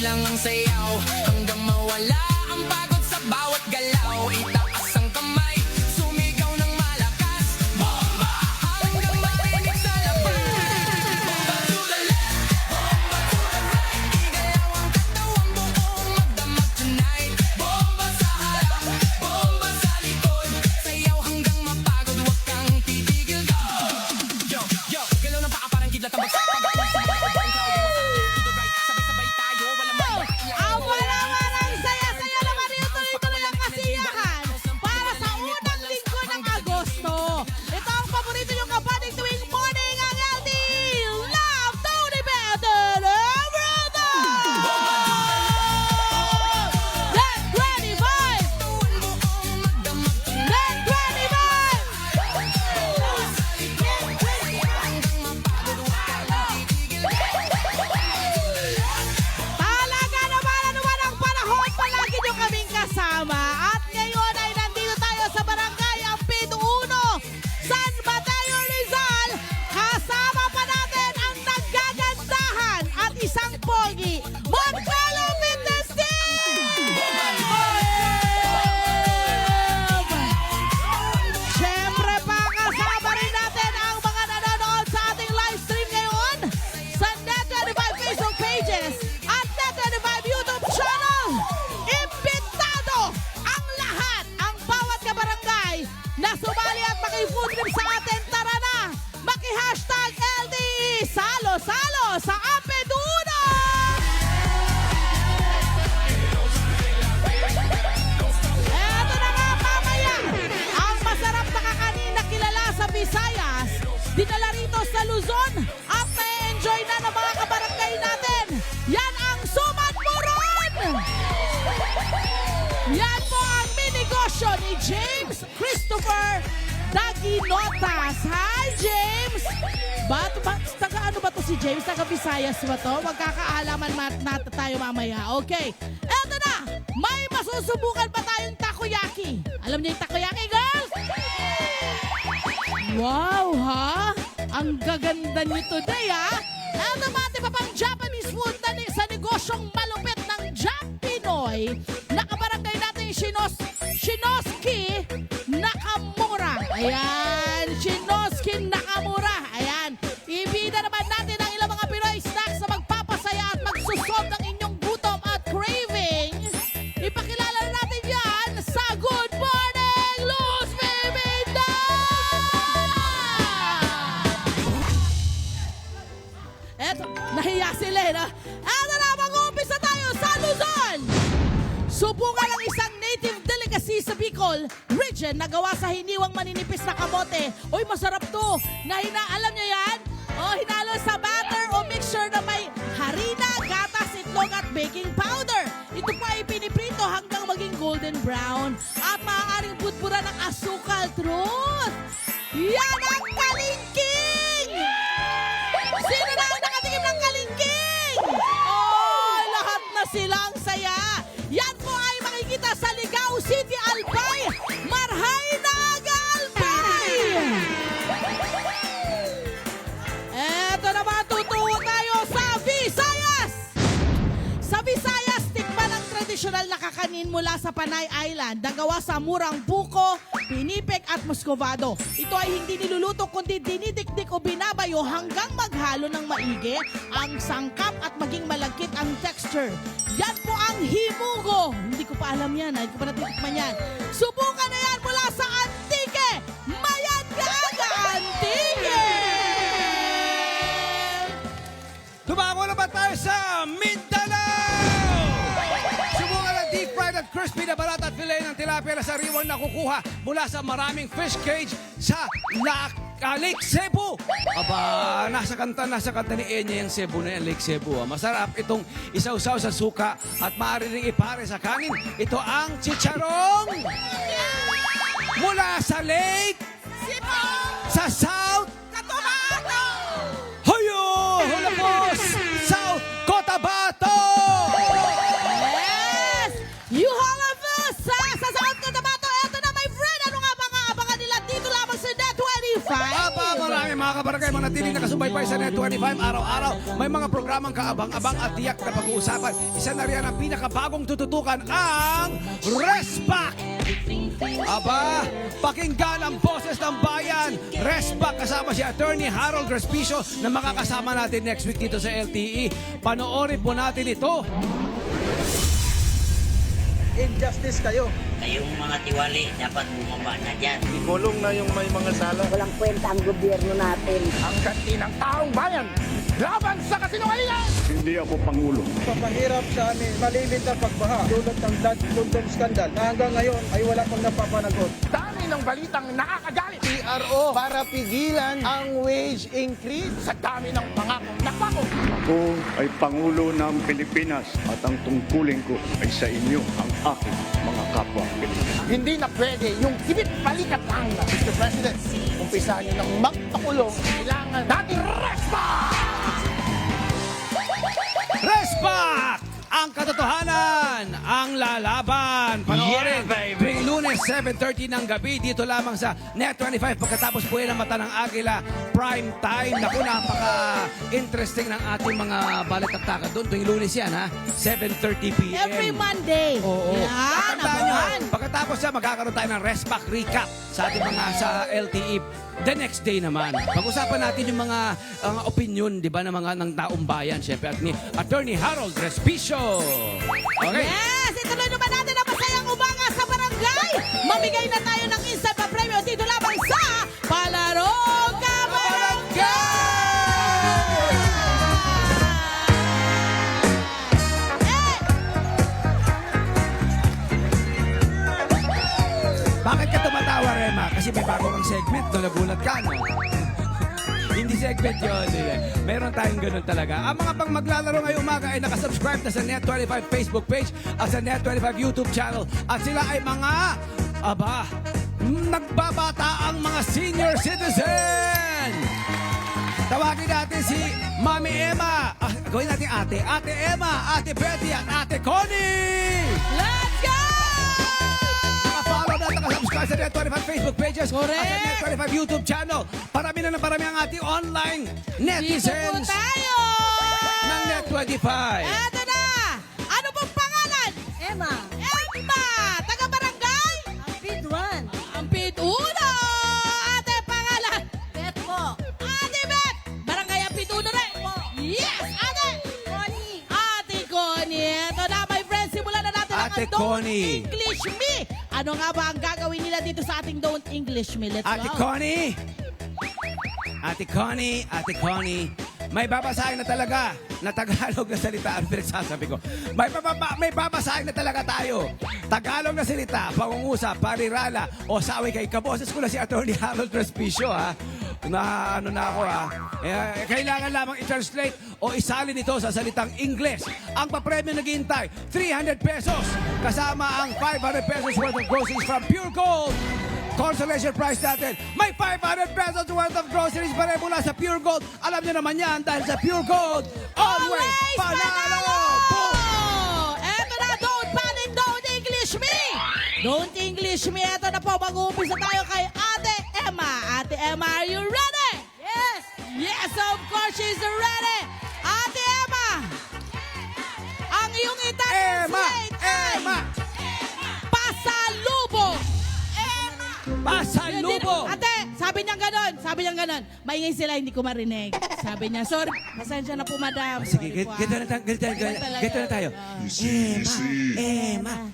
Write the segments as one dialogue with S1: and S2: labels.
S1: lang ang sayaw hanggang mawala ang pagod sa bawat galaw. Itaas ang kamay, sumigaw ng malakas, bomba! Hanggang marinig sa labas. Bomba to the left, bomba to the right. Igalaw ang katawang buong magdamag tonight. Bomba sa harap, bomba sa likod. Sayaw hanggang mapagod, huwag kang titigil. Go! Yo, yo, galaw ng paa parang kidlat ang bagsak.
S2: Ang saya-saya naman yung tuloy-tuloy ang kasiyahan para sa unang linggo ng Agosto. Ito ang paborito yung kapanig tuwing morning ang LD Love Tony Better Everything! Let 25! Let 25! Talaga naman ang panahon, palagi nyo kaming kasama. At ngayon ay nandito tayo sa Barangay Ampido 1, San Mateo, Rizal. Kasama pa natin ang nagagandahan at isang pogi, Montcalo Fitness Team! Siyempre pa, kasama rin natin ang mga nanonood sa ating live stream ngayon sa Net25 Facebook pages at Net25 YouTube channel. Imbitado ang lahat, ang bawat kabarangay na sumali at maki-food trip sa atin. Tara na, maki-hashtag LDE Salo-Salo sa Ampeduno! Eto na nga mamaya, ang masarap na kakanin na kilala sa Visayas, dinala rito sa Luzon at na-enjoy na ng mga kabarangay natin. Yan ang Suman Moron! Yan po ang minegosyo ni James Christopher Daginotas. Hi, James! Taga ano ba to si James? Taga Visayas ba to? Magkakaalaman natin tayo mamaya. Okay. Eto na! May masusubukan pa tayong takoyaki. Alam niyo yung takoyaki, girls? Wow, ha? Ang gaganda niyo today, ha? Eto mati pa pang Japanese food na sa negosyong malupit ng Jap Pinoy. Nakabarangay natin yung Shinoski Nakamura. Ayan, Shinoski Nakamura. Ayan, ibida naman natin ang ilang mga Pinoy snacks na magpapasaya at magsusod ng inyong gutom at craving. Ipakilala na natin yan sa Good Morning Luz Bibida! Eto, nahiya sila eh, no? Eto na, mag-uumpisa tayo sa Luzon! Subukan ang isang native delicacy sa Bicol region na gawa sa hiniwang maninipis na kamote. Uy, masarap to! Alam niyo yan? O, hinalo sa batter o mixture na may harina, gatas, itlog at baking powder. Ito pa ay piniprito hanggang maging golden brown at maaaring putpuran ng asukal. Truth! Yan ang kalingking! Sino na ang nakatikim ng kalingking? Oh, lahat na silang saya. Yan po ay makikita sa Ligao City, Albay, Marhay, Naga, Albay. Eto naman, tutuwa tayo sa Visayas. Sa Visayas, tikman ang tradisyonal na kakanin mula sa Panay Island na gawa sa murang buko, pinipek at muscovado. Ito ay hindi niluluto kundi dinidikdik o binabayo hanggang maghalo ng maigi ang sangkap at maging malagkit ang texture. Yan po ang himugo. Hindi ko pa alam yan. Hindi ko pa natitikman yan. Subukan na yan mula sa Antique. Mayan Gaga Antique!
S3: Tumango na ba tayo sa Mindanao? Subukan ang deep fried at crispy na balat at filet ng tilapia na sariwang nakukuha mula sa maraming fish cage sa Lake Cebu. Aba, nasa kanta ni Enya yung Cebu na yan, Lake Cebu. Masarap itong isaw-saw sa suka at maaari rin ipare sa kanin. Ito ang chicharong mula sa Lake
S2: Cebu!
S3: sa South
S2: Cotabato!
S3: Hoyo! Hulapos! South Cotabato!
S2: Yes! You all of us! Sa South Cotabato, eto na my friend. Ano nga mga abangan nila dito lamang sa Net25?
S3: Aba, marami mga kabarangay, mga nananatiling nakasubaybay sa Net25 araw-araw. May mga programang kaabang-abang at tiyak na pag-uusapan. Isa na riyan ang pinakabagong tututukan, ang Respac! Aba, pakinggan ang boses ng bayan. Respac kasama si Attorney Harold Respicio na makakasama natin next week dito sa LTE. Panoorin po natin ito.
S4: Injustice kayo.
S5: Kayong mga tiwali dapat bumaba na dyan.
S4: Ikulong na yung may mga sala.
S6: Walang kwenta ang gobyerno natin.
S7: Ang ganti ng taong bayan laban sa kasinungalingan!
S8: Hindi ako Pangulo.
S4: Papahirap sa amin, malimit na pagbaha. Dulot ng London scandal na hanggang ngayon ay wala pang napapanagot.
S7: Dami ng balitang nakakagalit
S4: PRO para pigilan ang wage increase.
S7: sa dami ng pangakong napako.
S8: Ako ay Pangulo ng Pilipinas at ang tungkulin ko ay sa inyo, ang aking mga kapwa Pilipino.
S7: Hindi na pwede yung kibit balikat lang. Mr. President, umpisahan nyo ng magpakulong. Kailangan natin respa!
S3: Respac! Ang katotohanan, ang lalaban. Panoorin, tuwing Lunes 7:30 ng gabi dito lamang sa Net25 pagkatapos po yan ang Mata ng Agila prime time. Naku, napaka-interesting ng ating mga balitaktakan doon. Tuwing Lunes yan, ha? 7:30 p.m.
S2: Every Monday.
S3: Oo.
S2: Yan,
S3: Tandaan nyo,
S2: abangan.
S3: pagkatapos siya, magkakaroon tayo ng Respac recap sa ating mga sa LTE. The next day naman, pag-usapan natin yung mga opinion, di ba, ng mga ng taong bayan, syempre, at ni Attorney Harold Respicio. Okay.
S2: Yes! Ituloy naman natin ang masayang umaga sa barangay. Mamigay na tayo ng instant pa premyo dito lamang sa Palaro Ka
S3: Bakit ka tumatawa, Rema? Kasi may bago kang segment, no? Nagulat ka, no? Hindi segment yun. Meron tayong ganun talaga. Ang mga pang maglalaro ngayong umaga ay nakasubscribe na sa Net25 Facebook page at sa Net25 YouTube channel. At sila ay mga, nagbabata ang mga senior citizen! Tawagin natin si Mami Emma. Gawin natin ate. Ate Emma, Ate Betty at Ate Connie!
S2: Let's go!
S3: Follow na nakasubscribe sa Net25 Facebook pages
S2: Correct.
S3: at sa Net25 YouTube channel. Parami na ang ating online
S2: Dito po
S3: netizens
S2: tayo!
S3: ng Net25.
S2: Eto na! Ano pong pangalan?
S6: Emma,
S2: Emma! Taga-barangay?
S6: bid one.
S2: Ang pituno! Ate, pangalan?
S6: Bet po.
S2: Ate Bet! Barangay ang pituno rin! Yes! Ate!
S6: Connie.
S2: Ate Connie! Ito na, my friends, simulan na natin
S3: Ate
S2: ang Don't
S3: Connie.
S2: English Me! Ano nga ba ang gagawin nila dito sa ating Don't English Me? Let's
S3: Ate
S2: go!
S3: Connie! Ate Connie, Ate Connie, may babasahin na talaga na Tagalog na salita. Ano pinagsasabi ko? May babasahin na talaga tayo. Tagalog na salita, pangungusap, parirala, o sawi kay kaboses ko na si Attorney Harold Respicio, ha? Na ano na ako, ha? Kailangan lamang i-translate o isalin ito sa salitang Ingles. Ang papremyo naghihintay, 300 pesos. Kasama ang 500 pesos worth of groceries from Pure Gold. Consolation prize natin, may 500 pesos worth of groceries pa rin mula sa Pure Gold. Alam niyo naman yan dahil sa Pure Gold, always panalo! Boom!
S2: Eto na, Don't Panic, Don't English Me! Don't English Me, eto na po, mag-uumpisa tayo kay Ate Emma. Ate Emma, are you ready?
S6: Yes.
S2: Yes, of course, she's ready! Ate Emma! Ang iyong
S3: Emma!
S2: i-translate ay
S3: Emma!
S2: pasalubong!
S3: Pasalubong!
S2: Ate, sabi niya ganon. Maingay sila, hindi ko marinig. Sabi niya, sorry, pasensya na po, madam.
S3: Sige,
S2: Sorry po,
S3: ganito na tayo. Emma.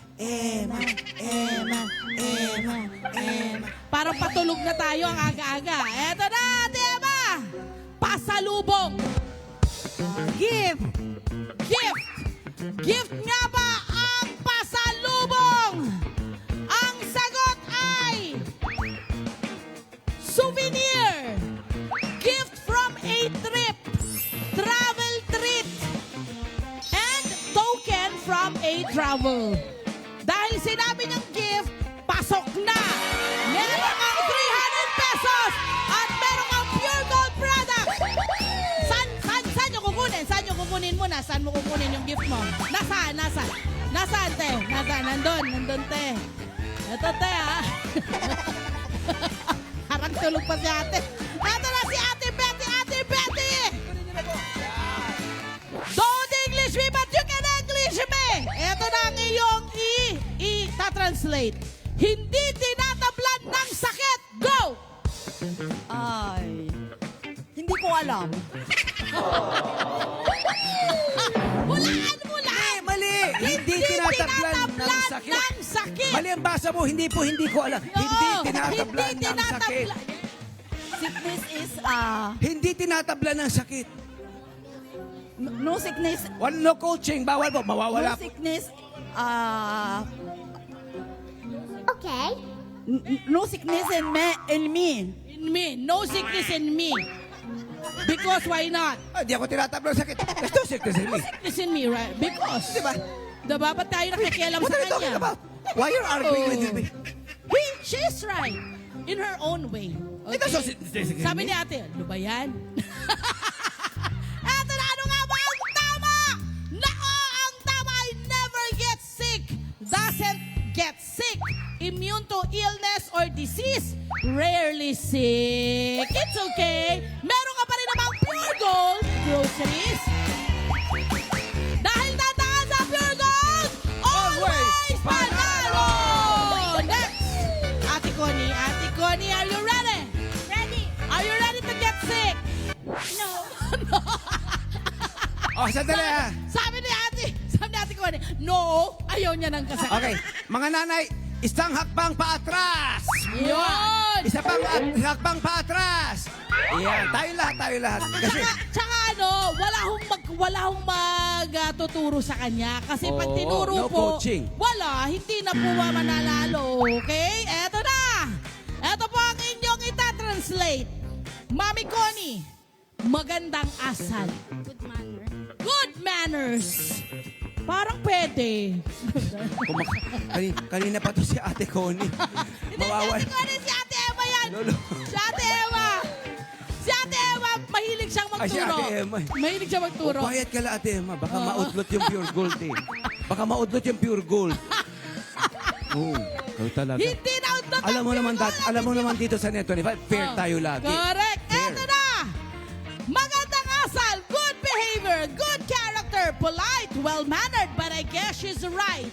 S2: Parang patulog na tayo ang aga-aga. Eto na, Ate Emma! Pasalubong!
S6: Gift.
S2: Gift nga ba ang pasalubong? Ang sagot ay souvenir. Gift from a trip. Travel treat. And token from a travel. Dahil sinabi niyang gift, pasok na. Meron kang 300 pesos at meron kang Pure Gold product. Saan nyo kukunin? Saan nyo kukunin muna? Saan mo kukunin yung gift mo? Nasaan? Nasaan, te? Nasaan? Nandun, te. Ito, te, ha? Harang tulog pa si ate. Ito na si Ate Betty. Ate translate. Hindi tinatablan ng sakit. Go!
S6: Ay. Hindi ko alam.
S2: Hulaan mo lang!
S3: Mali! Hindi tinatablan ng sakit.
S2: ng sakit.
S3: Mali ang basa mo, hindi ko alam.
S2: Oo,
S3: Hindi tinatablan
S2: hindi
S3: ng sakit.
S6: Sickness is,
S3: Hindi tinatablan ng sakit.
S6: no sickness,
S3: No coaching, bawal po, mawawala
S6: no
S3: po.
S6: sickness,
S9: Okay.
S6: no sickness in me.
S2: In me. No sickness in me. Because why not?
S3: Hindi ako tinatablan ng sakit. There's no sickness in me.
S2: Sickness in me, right? Because.
S3: Diba?
S2: Diba? Ba't tayo nakikialam
S3: What
S2: sa
S3: are you talking
S2: kanya?
S3: about? Why you're arguing with me?
S2: She's right. In her own way.
S3: Ito, so, sickness in
S2: Sabi
S3: me?
S2: ni ate, ano ba yan? Eto na, ano nga ba ang tama? Nako, ang tama ay never get sick. Doesn't get sick. Immune to illness or disease. Rarely sick. It's okay. Meron ka pa rin namang Pure Gold groceries. Dahil tandaan sa Pure Gold, always panalo! Next! Ate Connie, are you ready?
S6: Ready?
S2: Are you ready to get sick?
S6: No.
S3: Oh, sandali ha.
S2: Sabi ni Ate Connie, no, ayaw niya ng kasakit.
S3: Okay, mga nanay, isang hakbang paatras.
S2: Yun!
S3: Isa pang hakbang paatras. Yan, tayo lahat. Kasi,
S2: Tsaka ano, wala hong magtuturo sa kanya. Kasi pag
S3: Oo,
S2: tinuro
S3: no
S2: po,
S3: coaching.
S2: wala, hindi na po mananalo. Okay? Eto na! Eto po ang inyong itatranslate. Mami Connie, magandang asal.
S6: Good manner.
S2: Good manners. Parang pwede.
S3: kanina pa to si Ate Connie.
S2: Hindi,
S3: Mawawala.
S2: si Ate Connie, si Ate Emma yan.
S3: Lolo.
S2: Si Ate Emma. Si Ate Emma, mahilig siyang
S3: Ay, si
S2: magturo.
S3: Ate Emma.
S2: Mahilig siya magturo.
S3: Quiet ka lang, Ate Emma. Baka maudlot yung pure gold eh. Baka maudlot yung pure gold. Oo, ikaw talaga.
S2: Hindi na udlot
S3: Alam mo
S2: ang
S3: naman,
S2: pure gold.
S3: alam mo naman dito sa Net 25, fair tayo lagi.
S2: Correct.
S3: Fair.
S2: Eto na. Magandang asal, good behavior, good character, polite, well-mannered, but I guess she's right.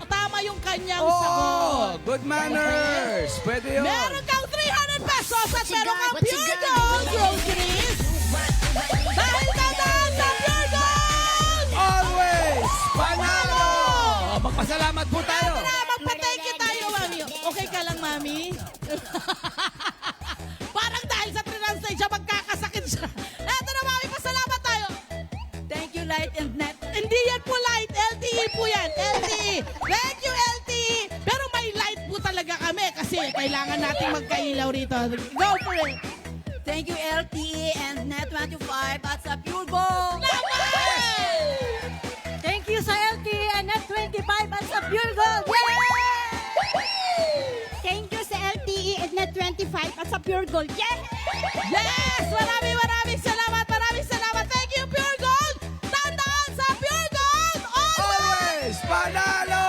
S2: Tama yung kanyang
S3: Oh,
S2: sagot.
S3: good manners. Pwede yun.
S2: Meron kang 300 pesos at meron kang
S9: What you
S2: Pure
S9: got?
S2: Gold groceries. Dahil tandaan sa Pure Gold!
S3: Always panalo! Magpasalamat po tayo.
S2: Eto na, magpa-thank you tayo, Mami. Okay ka lang, Mami? Parang dahil sa translate siya, magkakasakit siya. Eto na, Mami, pasalamat tayo.
S6: Thank you, Light and Net.
S2: Hindi yan po light, LTE po yan, LTE. Thank you, LTE. Pero may light po talaga kami kasi kailangan nating magkailaw rito. Go for it.
S6: Thank you, LTE and Net 25 at sa Pure Gold. Thank you sa LTE and Net 25 at sa Pure Gold.
S9: Thank you sa LTE at Net 25 at sa Pure Gold. Yeah!
S2: Yes! Maraming salamat. Thank you, Pure Gold. Tandaan sa Pure Gold.
S3: Always panalo!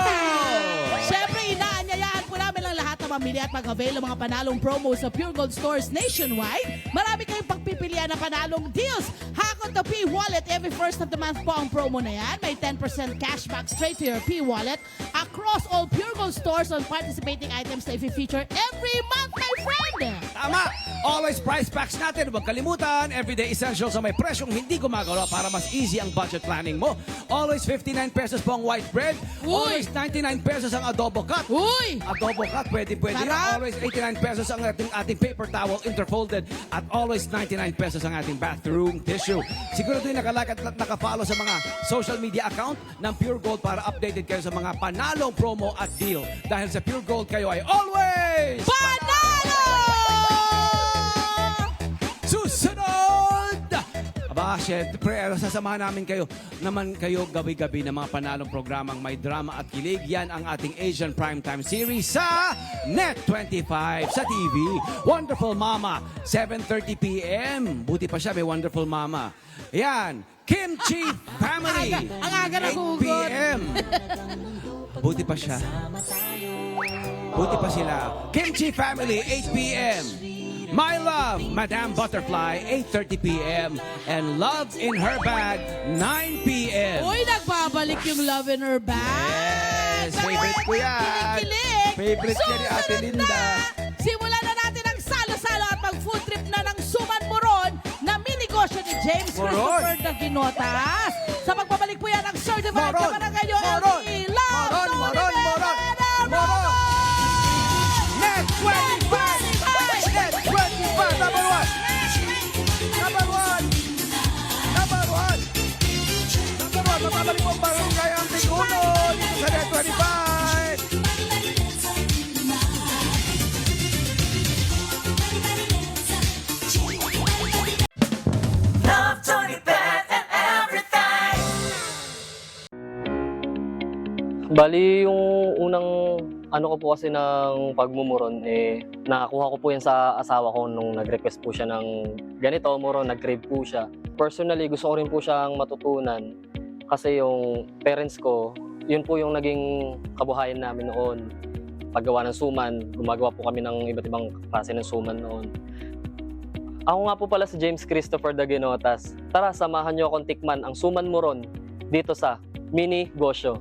S2: Siyempre, inaanyayahan po namin ang lahat na mamili at mag-avail ng mga panalong promo sa Pure Gold stores nationwide. Marami kayong pagpipilian na panalong deals. Hakot the P-Wallet. Every first of the month po ang promo na yan. May 10% cashback straight to your P-Wallet across all Pure Gold stores on participating items na i-feature every month, my friend.
S3: Tama! Always price packs natin. Huwag kalimutan, everyday essentials sa may presyong hindi gumagawa para mas easy ang budget planning mo. Always 59 pesos po ang white bread.
S2: Uy!
S3: Always 99 pesos ang adobo cut.
S2: Uy!
S3: Adobo cut, pwede yun.
S2: Sarap!
S3: Always 89 pesos ang ating paper towel interfolded at always 99 pesos ang ating bathroom tissue. Siguro doon nakalike at nakafollow sa mga social media account ng Pure Gold para updated kayo sa mga panalong promo at deal. Dahil sa Pure Gold kayo ay always
S2: Panalo!
S3: susunod! Aba, syempre, sasamahan namin kayo gabi-gabi ng mga panalong programang may drama at kilig. Yan ang ating Asian Primetime Series sa Net 25 sa TV. Wonderful Mama, 7:30 p.m. Buti pa siya, may Wonderful Mama. Yan, Kimchi Family,
S2: Ang aga
S3: 8
S2: nagugot.
S3: p.m. Buti pa siya. Buti pa sila. Kimchi Family, 8 p.m. My Love, Madame Butterfly, 8:30 p.m. And Love in Her Bag, 9 p.m.
S2: Uy, nagbabalik yung Love in Her Bag.
S3: Yes, favorite ko yan. Favorite niya ni Ate
S2: Susunod
S3: Linda.
S2: na, simulan na natin ang salo-salo at mag-food trip na ng Suman Moron na minigosyo ni James
S3: Moron.
S2: Christopher Daginotas. Sa pagbabalik po yan ang certified
S3: Moron.
S2: kabarangay nyo,
S3: Moron.
S2: LT Love
S3: Moron,
S2: Tony
S3: Moron, Moron.
S2: Rivera.
S3: Moron. Net 25! Net 25! Number 1! Number 1! Number 1! Number 1! Mapabalik po ang barangay ang Tiguno dito sa Net 25!
S10: Bali, yung unang ano ko po kasi ng pagmumuron, nakakuha ko po yan sa asawa ko nung nag-request po siya ng ganito, muron, nag-crave po siya. Personally, gusto ko rin po siyang matutunan kasi yung parents ko, yun po yung naging kabuhayan namin noon. Paggawa ng suman, gumagawa po kami ng iba't ibang klase ng suman noon. Ako nga po pala si James Christopher Daginotas. Tara, samahan niyo akong tikman ang suman muron dito sa Mini Gosyo.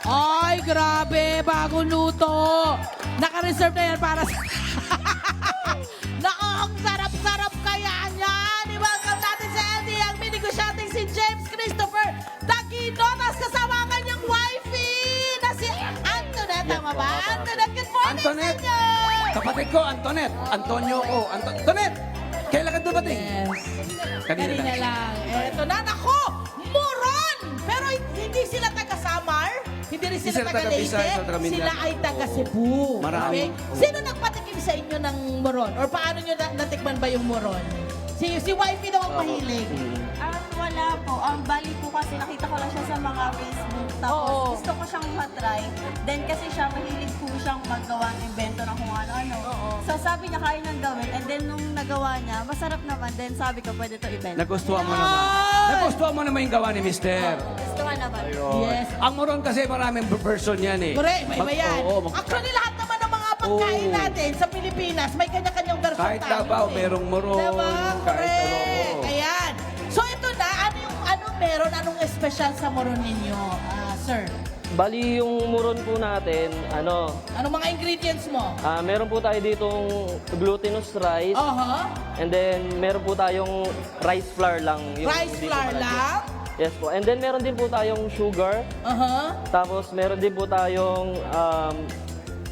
S2: Ay, grabe, bagong luto. Naka-reserve na yan para sa... Naku, ang sarap-sarap kaya niyan. I-welcome natin sa LD ang minigosyating si James Christopher Daginotas kasama ang kanyang wifey na si Antoinette. Tama ba? Antoinette, good morning
S3: Antoinette.
S2: sa inyo.
S3: Kapatid ko, Antoinette. Antonio ko. Antoinette! Kailan ka dumating?
S2: Yes.
S3: Kanina
S2: Kanina
S3: lang.
S2: lang. Eto na, nako! Moron! Pero hindi sila taga-Samar. Hindi rin
S3: Hindi
S2: sila
S3: sila
S2: taga-Leyte.
S3: taga-Visayas o taga-Mindanao.
S2: Sila ay taga-Cebu.
S3: Marami.
S2: Sino nagpatikim sa inyo ng moron? Or paano nyo natikman ba yung moron? Si wifey daw ang mahilig.
S6: Wala po. Ang bali po kasi nakita ko lang siya sa mga Facebook. Tapos
S2: Oo.
S6: gusto ko siyang matry. Then kasi siya mahilig po siyang magawa ng invento ng kung ano-ano. So sabi niya kaya nang gawin. And then nung nagawa niya, masarap naman. Then sabi ko pwede to ibenta.
S3: Nagustuhan mo naman. Nagustuhan mo naman yung gawa ni Mister.
S6: Gusto nga naman.
S2: Yes.
S3: Ang moron kasi maraming version yan eh.
S2: Correct, may iba yan.
S3: Oo,
S2: Actually, lahat naman ng mga pagkain
S3: Oo.
S2: natin sa Pilipinas, may kanya-kanyang version
S3: Kahit
S2: tayo.
S3: Davao,
S2: eh.
S3: merong moron.
S2: Diba?
S3: Kahit ano.
S2: Correct. Ayan. So ito na, anong meron, anong espesyal sa moron ninyo, sir?
S10: Bali, yung muron po natin,
S2: Anong mga ingredients mo?
S10: meron po tayo ditong glutinous rice.
S2: Aha.
S10: And then, meron po tayong rice flour lang. Yung
S2: Rice
S10: hindi po
S2: flour
S10: malagyan.
S2: lang?
S10: Yes po. And then, meron din po tayong sugar.
S2: Aha.
S10: Tapos, meron din po tayong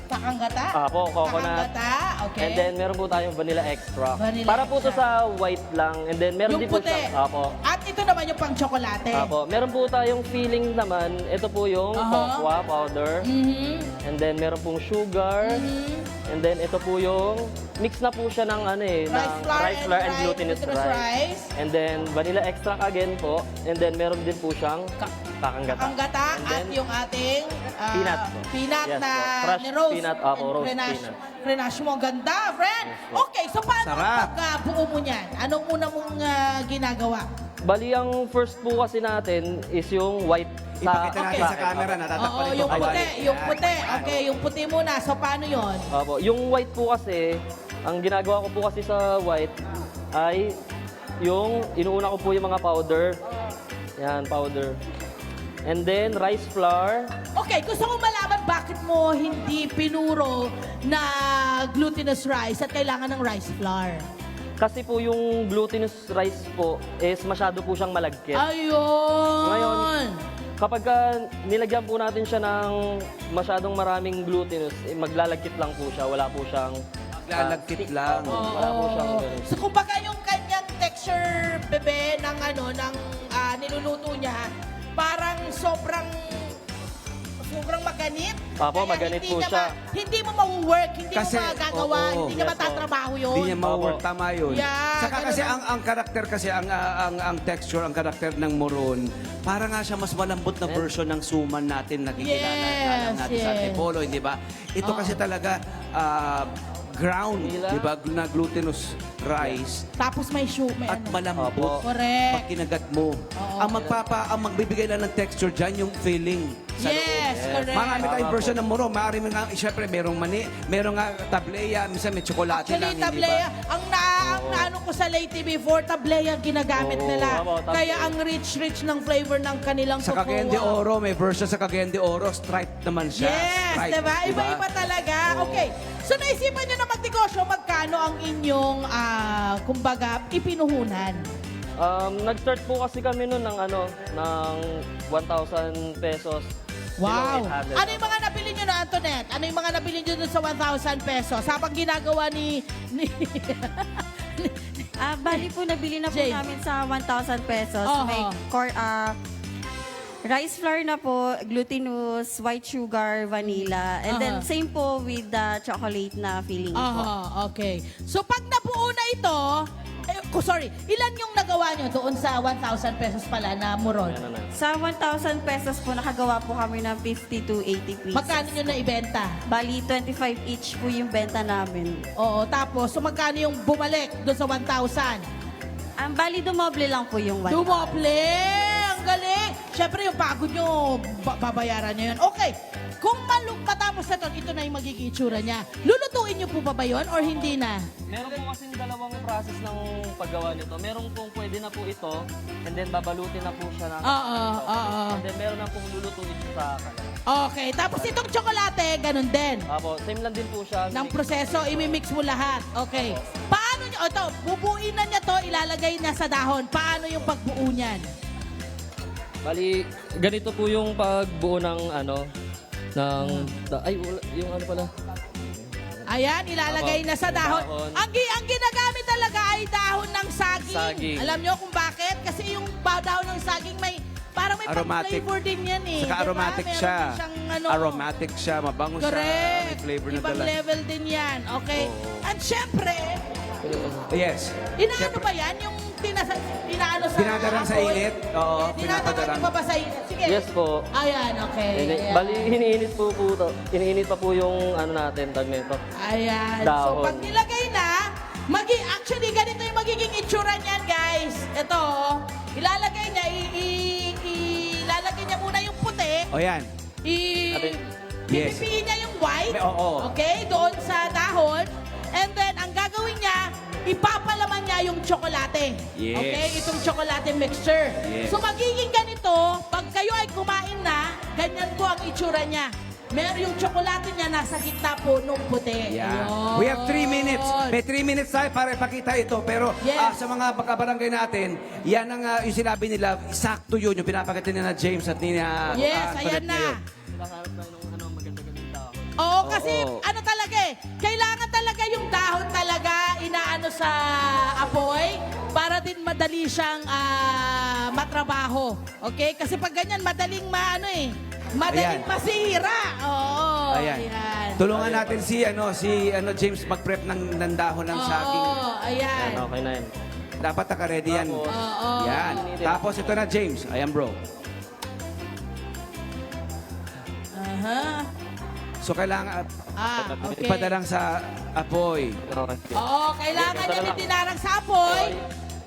S2: Kakanggata?
S10: coconut.
S2: Kakanggata, okay.
S10: And then, meron po tayong vanilla extract.
S2: Vanilla
S10: Para po to
S2: extract.
S10: sa white lang. And then, meron
S2: Yung
S10: din po
S2: puti.
S10: siya. Apo.
S2: At ito naman yung pang tsokolate.
S10: Apo. Meron po tayong filling naman. Ito po yung
S2: Aha.
S10: cocoa powder.
S2: Mhm.
S10: And then, meron pong sugar.
S2: Mhm.
S10: And then, ito po yung mix na po siya ng
S2: Rice flour
S10: and glutinous rice. And then, vanilla extract again po. And then, meron din po siyang kakanggata.
S2: Kakanggata
S10: And
S2: at
S10: then,
S2: yung ating
S10: peanut po.
S2: peanut
S10: Yes
S2: na
S10: po. Crushed
S2: ni-roast.
S10: peanut, opo, roast
S2: Grenache.
S10: peanut.
S2: Grenache mo. Ganda, friend.
S10: Yes po.
S2: Okay, so paano
S3: Sarap.
S2: ang pagbuo mo niyan? Anong una mong ginagawa?
S10: Bali, ang first po kasi natin is yung white
S3: Ipakita natin
S2: Okay.
S3: sa camera,
S2: Oo,
S3: natatakpan ito.
S2: yung puti. Yung
S3: Yan.
S2: puti. Okay, yung puti muna. So, paano yon?
S10: Opo. Yung white po kasi, ang ginagawa ko po kasi sa white ay yung inuuna ko po yung mga powder. Yan, powder. And then, rice flour.
S2: Okay, gusto ko malaman bakit mo hindi pinuro na glutinous rice at kailangan ng rice flour.
S10: Kasi po yung glutinous rice po is masyado po siyang malagkit.
S2: Ayun!
S10: Ngayon, kapag nilagyan po natin siya ng masyadong maraming glutinous, maglalagkit lang po siya. Wala po siyang...
S3: Maglalagkit lang.
S10: Wala po siyang ganun.
S2: So kumbaga yung kanyang texture, bebe, ng niluluto niya, parang sobrang maganit.
S10: Apo,
S2: Kaya
S10: maganit
S2: hindi
S10: po
S2: niya
S10: siya.
S2: Hindi mo ma-work, hindi
S3: Kasi,
S2: mo magagawa,
S3: oo.
S2: hindi niya
S10: Yes,
S2: matatrabaho yun.
S3: Hindi niya ma-work.
S10: Opo.
S3: Tama yun.
S2: Yeah,
S3: Saka
S2: ganun
S3: kasi
S2: ang-
S3: ang karakter kasi, ang texture, ang karakter ng moron, para nga siya mas malambot na version ng suman natin na
S2: Yes,
S3: natin sa
S2: yes.
S3: Antipolo, hindi ba? Ito
S2: Oo.
S3: kasi talaga ground,
S10: Nila.
S3: di ba? Na glutinous rice.
S2: Tapos may
S3: At malambot.
S10: Opo.
S2: Correct.
S3: Pag kinagat mo. Ang magbibigay lang ng texture dyan, yung feeling sa loob.
S2: Yes, correct.
S3: Marami tayong
S10: Tama
S3: version ng moro. Marami nga, siyempre, merong mani, merong nga tableya, minsan may tsokolate
S2: Actually,
S3: lang, hindi ba?
S2: tableya, ang naano ko ko sa Lay TV4, tablea ang ginagamit
S10: Oo,
S2: nila.
S10: tama, tablea.
S2: Kaya ang rich ng flavor ng kanilang
S3: Sa
S2: cocoa.
S3: Cagayan de Oro, may version sa Cagayan de Oro, striped naman siya.
S2: Yes,
S3: Striped,
S2: diba? Iba-iba talaga. Okay. So, naisipan nyo na magnegosyo, magkano ang inyong, kumbaga, ipinuhunan?
S10: Nag-start po kasi kami noon ng ng 1,000 pesos.
S2: Wow!
S10: Below 800.
S2: Ano yung mga nabili nyo na, Antoinette? Ano yung mga nabili nyo dun sa 1,000 pesos? Habang ginagawa ni
S6: Bali po, nabili na po
S2: Jane.
S6: namin sa 1,000 pesos.
S2: Oo.
S6: May rice flour na po, glutinous, white sugar, vanilla. And then same po with the chocolate na filling po.
S2: Okay. So, pag nabuo na ito, ilan yung nagawa nyo doon sa 1,000 pesos pala na muron?
S6: Sa 1,000 pesos po, nakagawa po kami ng 50 to 80 pieces.
S2: Magkano nyo na ibenta?
S6: Bali, 25 each po yung benta namin.
S2: Oo, tapos, so magkano yung bumalik doon sa 1,000?
S6: Bali, dumoble lang po yung 1,000.
S2: Dumople! Ang galing! Siyempre, yung pagod nyo, babayaran nyo yun. Okay, kung matapos na ito na yung magiging itsura niya. Lulutuin nyo po ba yun or hindi na?
S10: Meron po kasing dalawang process ng paggawa nito. Meron pong pwede na po ito, and then babalutin na po siya ng
S2: Oo.
S10: And then meron na pong lulutuin siya sa kalan.
S2: Okay, tapos itong tsokolate, ganun din.
S10: Apo, same lang din po siya.
S2: Ng proseso, imimix mo lahat. Okay. Paano nyo, ito, bubuin na niya to, ilalagay niya sa dahon. Paano yung pagbuo niyan?
S10: Bali, ganito po yung pagbuo ng yung pala.
S2: Ayan, ilalagay
S10: Apo,
S2: na sa dahon.
S10: dahon.
S2: Ang ginagamit talaga ay dahon ng saging.
S10: Saging.
S2: Alam nyo kung bakit? Kasi yung dahon ng saging parang may
S3: Aromatic.
S2: flavor din yan eh.
S3: Saka
S2: Diba?
S3: aromatic
S2: Meron
S3: siya.
S2: din siyang
S3: Aromatic siya, mabango siya.
S2: Correct.
S3: May flavor na
S2: Ibang
S3: talaga.
S2: level din yan. Okay?
S3: Oo.
S2: At syempre,
S3: Yes.
S2: inaano ba yan? Yung inaano sa
S3: Dinadarang sa
S2: apoy?
S3: init? Oo,
S2: Dinadarang
S3: pinapadarang.
S2: pa ba sa init? Sige.
S10: Yes po.
S2: Ayan, okay. Ayan.
S10: Bali, iniinit po to. Iniinit pa po yung natin, tag nito.
S2: Ayan. So,
S10: Dahon.
S2: pag nilagay na, actually, ganito yung magiging itsura niyan, guys. Ito, ilalagay niya, ilalagay niya muna yung puti.
S3: O yan. Yes.
S2: Pipipiin niya yung white.
S3: Oo.
S2: Okay, doon sa dahon. And then, ang gagawin niya, ipapalaman niya yung tsokolate.
S3: Yes.
S2: Okay, itong tsokolate mixture.
S3: Yes.
S2: So, magiging ganito, pag kayo ay kumain na, ganyan po ang itsura niya. Meron yung tsokolate niya nasa gitna po nung puti.
S3: Yeah.
S2: Ayun.
S3: We have 3 minutes. May 3 minutes tayo para ipakita ito. Pero
S2: Yes.
S3: sa mga barangay natin, yan ang yung sinabi nila, sakto yun, yung pinapakita nila na James at ni
S2: Yes, ayan na.
S10: Nakaharap tayo ng maganda-gandang tao.
S2: Oo, kasi
S3: Oo.
S2: ano talaga eh, kailangan talaga yung dahon talaga inaano sa apoy para din madali siyang matrabaho. Okay? Kasi pag ganyan, madaling madaling
S3: Ayan.
S2: masira. Oo,
S3: Ayan.
S2: ayan.
S3: Tulungan natin si James mag-prep ng dahon ng saging.
S2: Oo, ayan.
S10: Okay na yan.
S3: Dapat naka-ready yan.
S2: Oo.
S3: Yan. Tapos ito na, James. Ayan, bro.
S2: Aha.
S3: So, kailangan
S2: Okay.
S3: ipadarang sa apoy.
S10: Okay.
S2: Oo, kailangan
S10: Ito na
S2: niya
S10: lang.
S2: dinarang sa apoy.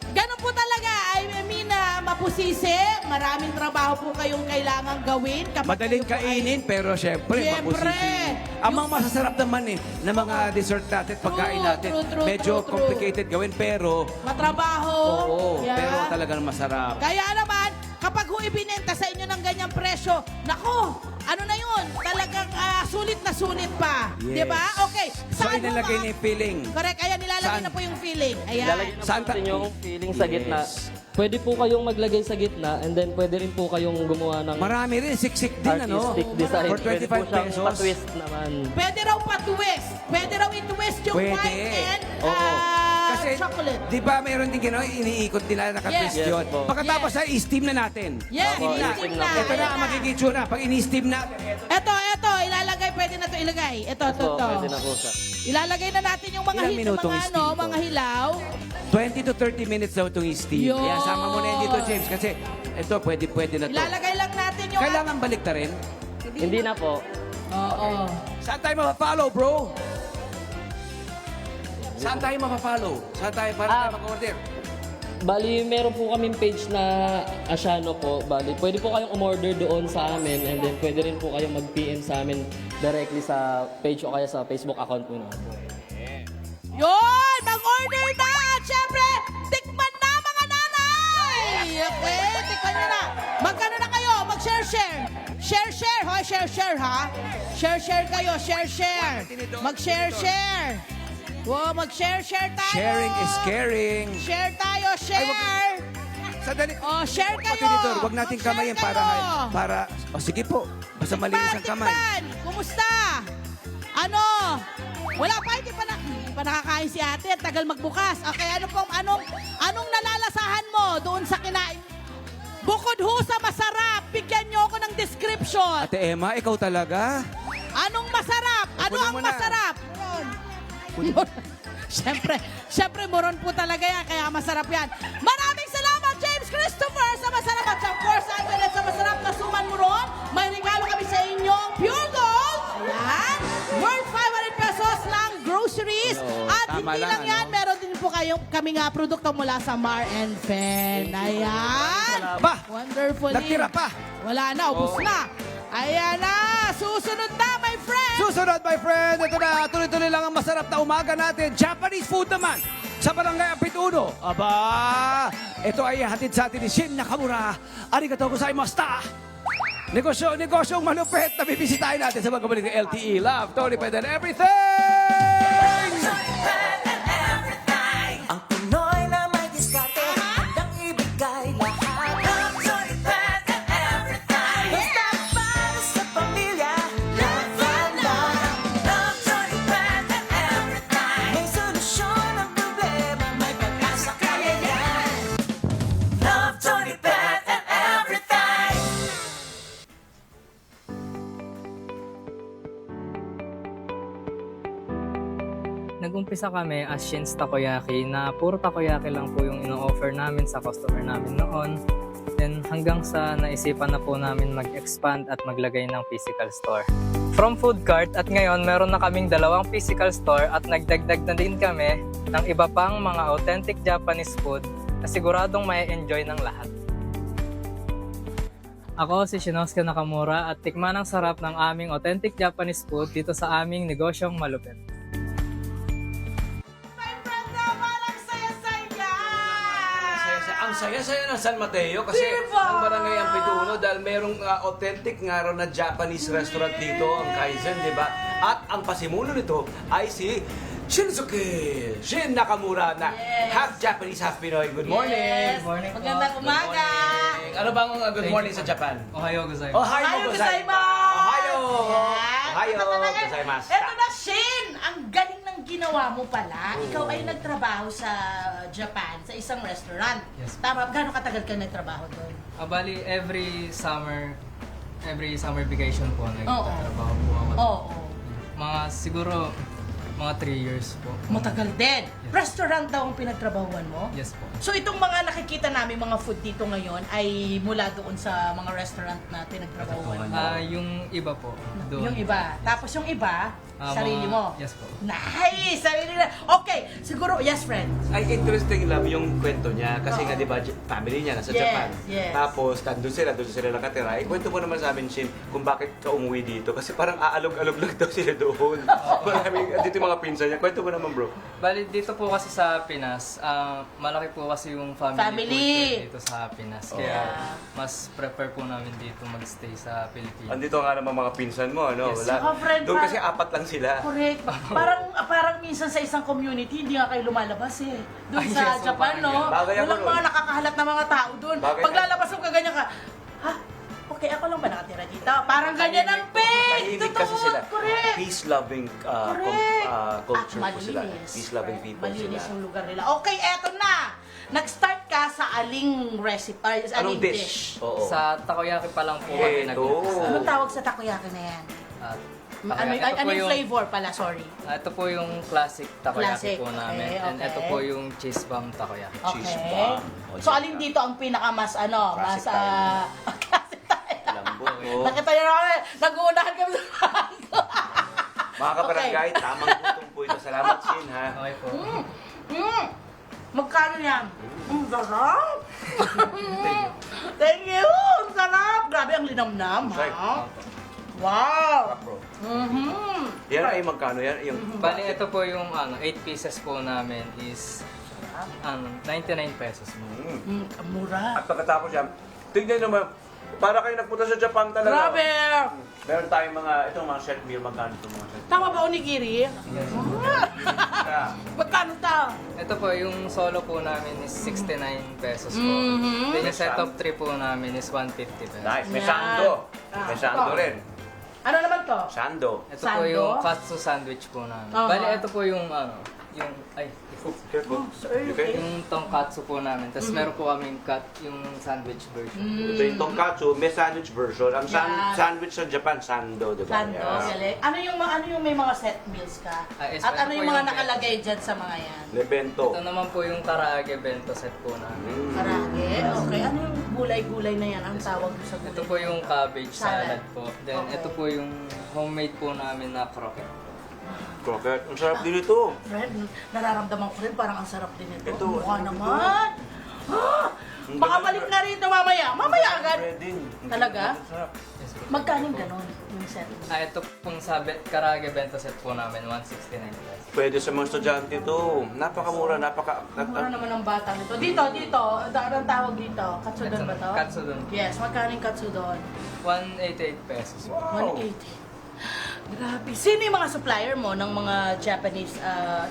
S2: Ganun po talaga. I mean, mapusisi. Maraming trabaho po kayong kailangan gawin. Kapag
S3: Madaling
S2: kayo po ay-
S3: kainin, pero syempre,
S2: Siyempre.
S3: mapusisi. Ang mga masasarap naman ng mga dessert natin, pagkain natin,
S2: true,
S3: medyo
S2: true.
S3: complicated gawin, pero
S2: Matrabaho.
S3: oo,
S2: Yan.
S3: pero talagang masarap.
S2: Kaya naman, kapag ho ibinenta sa inyo ng ganyang presyo, nako, ano na yun? Talagang sulit na sulit pa.
S3: Yes.
S2: Di ba? Okay.
S3: So,
S2: Saan mo
S3: inilagay ni filling.
S2: Correct. Ayan, nilalagay
S3: Saan?
S2: na po yung filling. Ayan.
S10: Ilalagay na
S3: Saan
S10: po natin yung feeling sa
S3: Yes.
S10: gitna. Pwede po kayong maglagay sa gitna and then pwede rin po kayong gumawa ng
S3: Marami rin, siksik din, ano?
S10: artistic design.
S3: For
S10: Pwede po
S3: 25
S10: siyang
S3: pesos.
S10: pa-twist naman.
S2: Pwede raw pa-twist. Pwede raw i-twist yung
S3: Pwede.
S2: white and
S3: Oo. Kasi,
S2: chocolate.
S3: di ba mayroon din gano'n, iniikot nila, nakatwist
S2: Yes.
S3: yun.
S10: Yes po.
S3: Pagkatapos ay i-steam na natin.
S2: Yes,
S10: Opo,
S2: i-steam
S10: i-steam
S2: na.
S10: na po.
S3: Ito na
S2: Ayan
S3: ang magiging tsura. Pag ini-steam natin,
S2: Ito, ilalagay. Pwede na to ilagay. Ito.
S10: So, pwede na po siya.
S2: Ilalagay na natin yung mga
S3: Ilang minutong steam to?
S2: mga hilaw.
S3: 20 to 30 minutes daw itong i-steam.
S2: Yun.
S3: Kaya sama mo na yan dito, James, kasi ito, pwede na to.
S2: Ilalagay lang natin yung...
S3: Kailangan balik ta rin.
S10: Hindi na po.
S2: Oo.
S3: Saan tayo mapafollow, bro? Saan tayo mapafollow? Saan tayo para tayo mag-order?
S10: Bali, meron po kaming page na Asiano po. Bali, pwede po kayong umorder doon sa amin and then pwede rin po kayong mag-PM sa amin directly sa page o kaya sa Facebook account po namin.
S2: Yun! Mag-order na! At syempre, share ha. Share kayo, share. Mag-share. Wow, mag-share tayo.
S3: Sharing is caring.
S2: Share tayo, share.
S3: Sandali.
S2: Oh, share kayo.
S3: Tinidor, wag nating
S2: Mag-share
S3: kamayin
S2: kayo.
S3: para... O sige po, basta malinis ang kamay.
S2: Tikman, kumusta? Ano? Wala pa, hindi pa nakakain si ate. Tagal magbukas. Okay, anong nalalasahan mo doon sa kinain? Bukod ho sa masarap, bigyan niyo ako ng description.
S3: Ate Emma, ikaw talaga?
S2: Anong masarap? Ano
S3: Kunin
S2: ang
S3: mo na.
S2: masarap? Siyempre, moron po talaga yan, kaya masarap yan. Maraming salamat, James Christopher, sa masarap at of course, Antoinette, sa masarap na suman moron. May regalo kami sa inyong Pure Gold. Ayan. Worth 500 pesos ng groceries. At
S3: tama
S2: hindi
S3: lang,
S2: lang yan, meron din po kami nga produkto mula sa Mar and Fen. Ayan.
S3: Ba,
S2: Wonderfully.
S3: nagtira pa.
S2: Wala na, ubus na. Ayan na, susunod na, my friend.
S3: Susunod, my friend, ito na, tuloy-tuloy lang ang masarap na umaga natin. Japanese food naman sa Barangay Ampituno. Aba, ito ay hatid sa atin ni Shin Nakamura. Arigatou gozaimashita. Negosyong malupit na bibisitahin natin sa magkabalik ng LTE. Love, Tony Ped and everything!
S1: Ang Pinoy na may diskarte, handang ibigay lahat. Love, joy, pet, and everything. Basta para sa pamilya, love and love. Love, joy, pet, and everything. May solusyon ang problema, may pag-asa kaya yan. Love, joy, pet, and everything.
S10: Nag-umpisa kami as Shin's Takoyaki na puro takoyaki lang po yung ino-offer namin sa customer namin noon. Then hanggang sa naisipan na po namin mag-expand at maglagay ng physical store. From food cart at ngayon meron na kaming 2 physical store at nagdagdag na din kami ng iba pang mga authentic Japanese food na siguradong mai-enjoy ng lahat. Ako si Shinosuke Nakamura at tikman ang sarap ng aming authentic Japanese food dito sa aming negosyong malupit.
S3: Ang saya-saya ng San Mateo kasi ang Barangay Ampituno dahil merong authentic nga raw na Japanese restaurant dito, ang Kaizen, di ba? At ang pasimuno nito ay si Shinsuke Shin Nakamura na half Japanese, half Pinoy. Good morning!
S2: Yes.
S10: morning po.
S2: Magandang umaga.
S3: Ano bang good morning sa Japan?
S10: Ohayo gozaimasu.
S3: Ohayo gozaimasu! Ohayo! Ohayo gozaimasu!
S2: Eto na, Shin! Ang galing ng ginawa mo pala. Ikaw ay nagtrabaho sa Japan, sa isang restaurant.
S10: Yes.
S2: Tama, gano'ng katagal ka nagtrabaho doon?
S10: Bali, every summer vacation po, nagtatrabaho po ako.
S2: Oo.
S10: Siguro, mga 3 years po.
S2: Matagal din. Restaurant daw ang pinagtrabahuan mo?
S10: Yes po.
S2: So itong mga nakikita namin mga food dito ngayon ay mula doon sa mga restaurant na pinagtrabahuan mo?
S10: Yung iba po. Doon.
S2: Yung iba. Tapos yung iba, sarili mo?
S10: Yes po.
S2: Nice! Sarili na. Okay, siguro, yes, friend.
S11: Ay, interesting lang yung kwento niya. Kasi nga, di ba, family niya nasa
S2: Yes,
S11: Japan.
S2: yes.
S11: Tapos, doon sila nakatira. Ikwento mo naman sa amin, Shin, kung bakit ka umuwi dito. Kasi parang aalog-alog lang daw sila doon. Maraming, dito yung mga pinsan niya. Kwento mo naman, bro.
S10: Bali, dito po kasi sa Pinas, malaki po kasi yung family culture dito sa Pinas. Kaya, mas prefer po namin dito magstay sa Pilipinas.
S11: Andito nga naman mga pinsan mo, ano?
S10: Yes.
S2: Saka, friend,
S11: Doon kasi 4 lang sila.
S2: Correct. Parang minsan sa isang community, hindi nga kayo lumalabas eh. Doon
S10: Ay,
S2: sa
S10: yes,
S2: Japan,
S10: bagay.
S2: no?
S11: Bagay ako
S2: Walang
S11: nun.
S2: mga nakakahalat na mga tao doon.
S11: Bagay
S2: Pag lalabas mo ka, ganyan ka, ha? Okay, ako lang ba nakatira dito? Parang ganyan ang peg!
S11: Tahimik kasi
S2: Totoo,
S11: sila.
S2: correct.
S11: Peace-loving
S2: Correct.
S11: culture
S2: At
S11: po sila.
S2: malinis.
S11: Peace-loving
S2: Correct.
S11: people sila.
S2: Malinis yung lugar nila. Okay, eto na! Nag-start ka sa aling recipe,
S11: Anong
S2: aling
S11: dish? Oo.
S10: Sa takoyaki pa lang po kami nag-umpisa.
S2: Anong tawag sa takoyaki na yan?
S10: Ito po
S2: Anong
S10: yung-
S2: flavor pala? Sorry.
S10: Ito po yung classic takoyaki
S2: Classic,
S10: po namin.
S2: okay,
S10: And ito
S2: okay.
S10: po yung cheese bomb takoyaki.
S11: Cheese
S2: Okay.
S11: bomb.
S2: So, alin dito ang pinaka mas
S11: Classic
S2: mas classic tayo.
S11: Lambot. Oo.
S2: Nakita niyo naman, nag-uunahan kami sa bago.
S11: Mga kabarangay, tamang gutom po ito. Salamat, Shin, ha?
S10: Okay po.
S2: Magkano yan? Ang sarap! Thank you! Ang sarap! Grabe, ang linamnam, ha? Wow!
S11: Bro.
S2: Mm-hmm.
S11: Yan ay magkano yan? Yung
S10: Bali, ito po yung 8 pieces po namin is 99 pesos.
S2: Mura.
S11: At pagkatapos yan, tignan naman, Para kayo nagpunta sa Japan talaga.
S2: Grabe!
S11: Meron tayong itong mga set meal, magkano itong mga set meal?
S2: Tama ba onigiri? Magkano ta?
S12: Ito po, yung solo po namin is 69 pesos po.
S2: Mhm.
S12: Then yung set of 3 po namin is 150 pesos.
S11: Nice, may
S2: Yan.
S11: sando. May
S2: Ah,
S11: sando
S2: ito.
S11: rin.
S2: Ano naman to?
S11: Sando.
S12: Ito po
S2: Sando?
S12: yung katsu sandwich po namin. Bali, ito po yung
S11: Careful. Okay.
S12: yung tonkatsu po namin. Tapos meron po kaming yung sandwich version.
S11: Ito yung tonkatsu, may sandwich version. Ang
S2: Yan.
S11: sandwich sa Japan, sando, di ba?
S2: Sando,
S11: Yeah.
S2: galing. Ano yung may mga set meals ka?
S12: Yes,
S2: At ano
S12: ito
S2: yung
S12: po
S2: mga
S12: yung
S2: nakalagay dyan sa mga yan?
S11: Lebento.
S12: Ito naman po yung karaage bento set po namin.
S2: Karage? Okay. Ano yung gulay-gulay na yan? Ang tawag mo sa gulay?
S12: Ito po yung cabbage
S2: Salad.
S12: salad po. Then
S2: Okay.
S12: ito po yung homemade po namin na croquette.
S11: Croquette. Ang sarap din ito.
S2: Fred, nararamdaman ko rin parang ang sarap din ito.
S11: Ito,
S2: Mukha
S11: ito.
S2: naman. Makabalik na rito mamaya. Mamaya agad.
S11: Breading.
S2: Talaga?
S11: Ang sarap.
S12: Yes po.
S2: Magkaning ganon yung set?
S12: Ito pong karaage bento set po namin, 169 pesos.
S11: Pwede sa mga estudyante ito. Napakamura,
S2: Mura naman ang batang ito. Dito. Anong tawag dito? Katsudon ba to?
S12: Katsudon.
S2: Yes, magkaning katsudon?
S12: 188 pesos.
S2: 180. Grabe. Sino yung mga supplier mo ng mga Japanese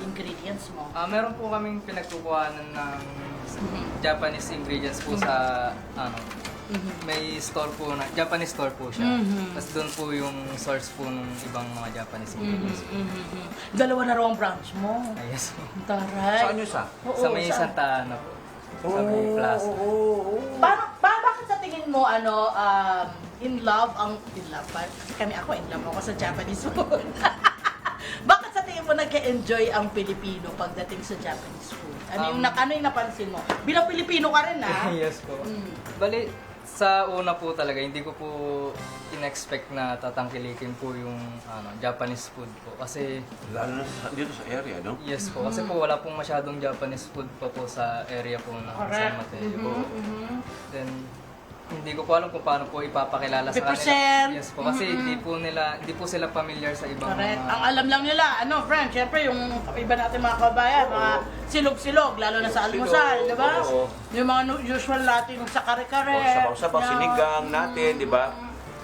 S2: ingredients mo?
S12: Meron po kaming pinagkukuhanan ng Japanese ingredients po sa may store po na Japanese store po siya. Tapos doon po yung source po ng ibang mga Japanese ingredients.
S2: Dalawa na raw ang branch mo.
S12: Yes po.
S2: Taray.
S11: Saan yun sa?
S2: Oo,
S12: Sa may
S2: saan?
S12: Santa Ana po. Sa may plaza.
S2: Bakit sa tingin mo, in love ba? Kasi ako in love ako sa Japanese food. Bakit sa tingin mo nag-enjoy ang Pilipino pagdating sa Japanese food? Ano yung napansin mo? Bilang Pilipino ka rin, ha?
S12: Yes po. Bali, sa una po talaga, hindi ko po in-expect na tatangkilikin po yung Japanese food po. Kasi,
S11: Lalo na dito sa area, no?
S12: yes po, kasi po wala pong masyadong Japanese food pa po sa area po ng San Mateo po. Then, hindi ko po alam kung paano po ipapakilala sa kanila.
S2: 50%.
S12: Yes po, kasi hindi po sila familiar sa ibang
S2: Correct. Ang alam lang nila, friend, syempre yung iba natin mga kabayan, mga silog-silog, lalo na sa almusal, di ba?
S11: Oo.
S2: Yung mga usual natin sa kare-kare.
S11: Sabaw-sabaw,
S2: Yeah.
S11: sinigang natin, di ba?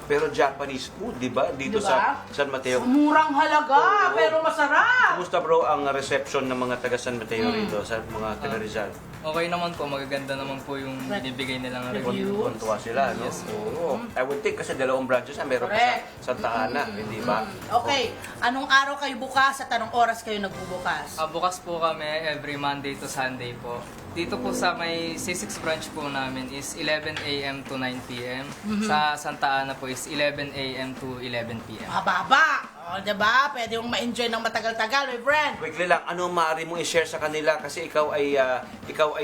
S11: Pero Japanese food, di ba? Dito
S2: Di
S11: sa
S2: ba?
S11: San Mateo.
S2: Murang halaga,
S11: Oo.
S2: pero masarap.
S11: Kumusta bro ang reception ng mga taga San Mateo rito, sa mga taga Rizal?
S12: Okay naman po, magaganda naman po yung binibigay nilang review.
S2: Review.
S11: Tuwa sila, no?
S12: Yes.
S11: Oo. I would think kasi dalawang branches na meron pa
S2: Correct.
S11: sa Santa Ana, hindi ba?
S2: Okay, anong araw kayo bukas at anong oras kayo nagbubukas?
S12: Bukas po kami every Monday to Sunday po. Dito po sa may C6 branch po namin is 11 a.m. to 9 p.m. Sa Santa Ana po is 11 a.m. to 11 p.m.
S2: Mababa. O, diba? Pwede mong ma-enjoy ng matagal-tagal, my friend.
S11: Quickly lang, ano maaari mong i-share sa kanila kasi ikaw ay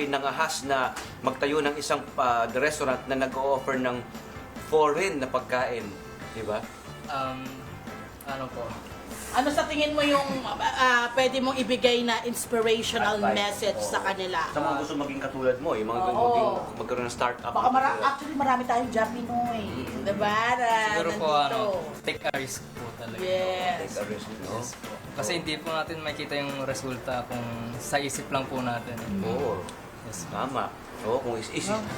S11: nangahas na magtayo ng isang restaurant na nag-o-offer ng foreign na pagkain, di ba?
S12: Ano po?
S2: Ano sa tingin mo yung pwede mong ibigay na inspirational
S11: Advice.
S2: message sa kanila?
S11: Sa mga gusto maging katulad mo, yung mga
S2: Oo.
S11: magkaroon ng startup.
S2: Baka actually marami tayong Japinoy. Diba?
S12: Siguro po
S2: Nandito.
S12: take a risk po talaga.
S2: Yes.
S11: Take a risk, no?
S12: Yes po. Kasi hindi po natin makita yung resulta kung sa isip lang po natin.
S11: Oo.
S12: Yes.
S11: Tama. Oo,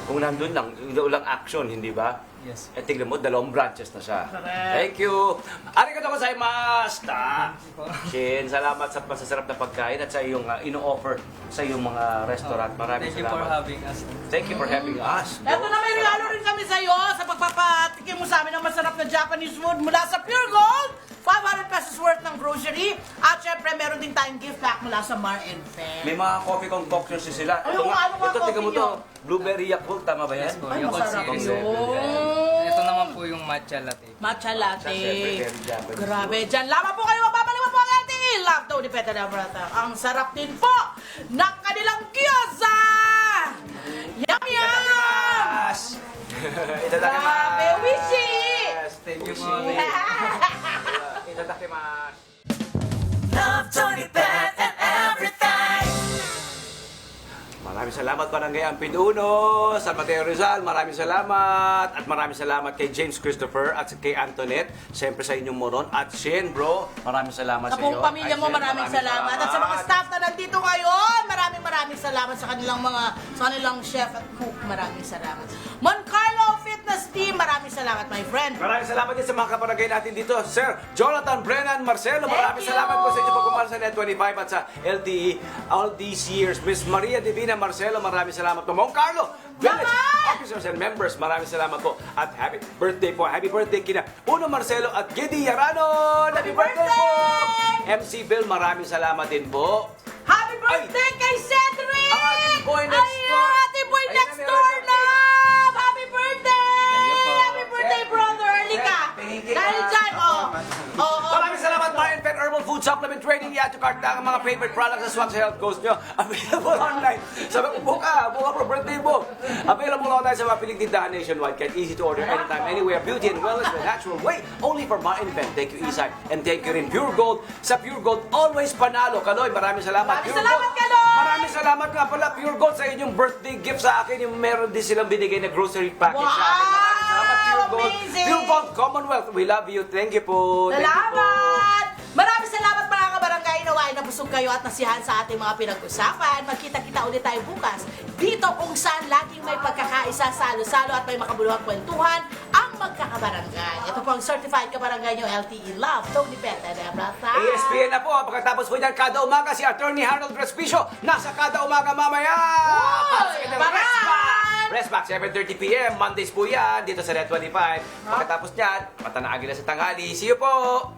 S11: kung nandun lang, walang action, hindi ba?
S12: Yes.
S11: Eh, tignan mo, dalawang branches na siya.
S2: Correct.
S11: Thank you! Arigatou gozaimasu! Shin, salamat sa masasarap na pagkain at sa iyong ino-offer sa iyong mga restaurant. Maraming
S12: Thank you for
S11: salamat.
S12: having us.
S11: Thank you for having us.
S2: Eto na, may regalo rin kami sa'yo sa pagpapatikim mo sa amin ng masarap na Japanese food mula sa Pure Gold. 500 pesos worth ng grocery. At syempre, meron din tayong gift pack mula sa Mar and Fair.
S11: May mga coffee concoctions sila.
S2: Ano nga, ano nga
S11: ito, tignan mo
S2: coffee
S11: to.
S2: nyo?
S11: Blueberry Yakult, tama ba yan?
S12: Yes po.
S2: Ay,
S12: Yakult
S2: masarap
S12: series.
S2: yun.
S12: Ito naman po yung matcha latte.
S2: Matcha latte.
S11: Siyempre, very Japanese.
S2: Grabe. Diyan lamang po kayo magbabalik po ang ating Love to Dipeta na Brata. Ang sarap din po ng kanilang gyoza! Yum, yum!
S11: Itadakimasu!
S2: Grabe, Wishi!
S11: Thank you,
S12: Wishi.
S11: Itadakimasu!
S1: Love Tony Pet and everything.
S11: Maraming salamat Barangay Ampid Uno, San Mateo Rizal, maraming salamat. At maraming salamat kay James Christopher at kay Antoinette. Siyempre sa inyong moron. At Shane, bro, maraming salamat
S2: Sa
S11: sa iyo.
S2: buong pamilya mo,
S11: Ay, Shane,
S2: maraming salamat. At sa mga staff na nandito ngayon, maraming salamat sa kanilang chef at cook. Maraming salamat. Moncarlo Fitness team. Maraming salamat, my friend.
S11: Maraming salamat din sa mga kabarangay natin dito. Sir Jonathan, Brennan, Marcelo,
S2: Thank
S11: maraming
S2: you.
S11: salamat po sa inyo pagkumpara sa Net25 at sa LTE all these years. Miss Maria Divina Marcelo, maraming salamat po. Mong Carlo, Village officers and members, maraming salamat po. At happy birthday po. Happy birthday kina Uno Marcelo at Gidi Yarano. Happy birthday po! MC Bill, maraming salamat din po.
S2: Happy birthday kay Cedric!
S11: Ang ating boy next door.
S2: Ay, ating boy
S11: Ayun
S2: next
S11: na,
S2: door
S11: meron
S2: na! Happy birthday!
S11: Thank you po.
S2: Happy birthday, brother! Halika! Dahil dyan,
S11: Maraming salamat, Marian Pet Herbal Food Supplement Trading. Yan to cart na ang mga favorite products sa Swags Health Coast nyo. Available online. Sabi ko, buka for birthday mo. Available online sa mga piling tindahan nationwide. Kahit easy to order anytime, anywhere. Beauty and wellness the natural way. Only for Marian Pet. Thank you, Isay. And thank you rin, Pure Gold. Sa Pure Gold, always panalo. Kaloy, maraming salamat.
S2: Maraming
S11: Pure
S2: salamat,
S11: Gold.
S2: Kaloy!
S11: Maraming salamat nga pala, Pure Gold, sa inyong birthday gift sa akin. Yung meron din silang binigay na grocery package sa akin. Maraming salamat, Pure Gold.
S2: Amazing!
S11: Pure Gold Commonwealth. We love you. Thank you po. Thank you po.
S2: Salamat! Maraming salamat mga kabarangay. Nawain na busog kayo at nasiyahan sa ating mga pinag-usapan. Magkita-kita ulit tayo bukas. Dito kung saan laging may pagkakaisa, salo-salo at may makabuluhang kwentuhan ang magkakabarangay. Ito po ang certified kabarangay nyo, LTE Love, Tony Pet and Emrata.
S11: ESPN na po. Pagkatapos po niyan, kada umaga si Attorney Harold Respicio. Nasa kada umaga mamaya. Restback, 7:30 p.m. Mondays po yan. Dito sa Net25. Pagkatapos niyan, mata na agila sa tanghali. See you po.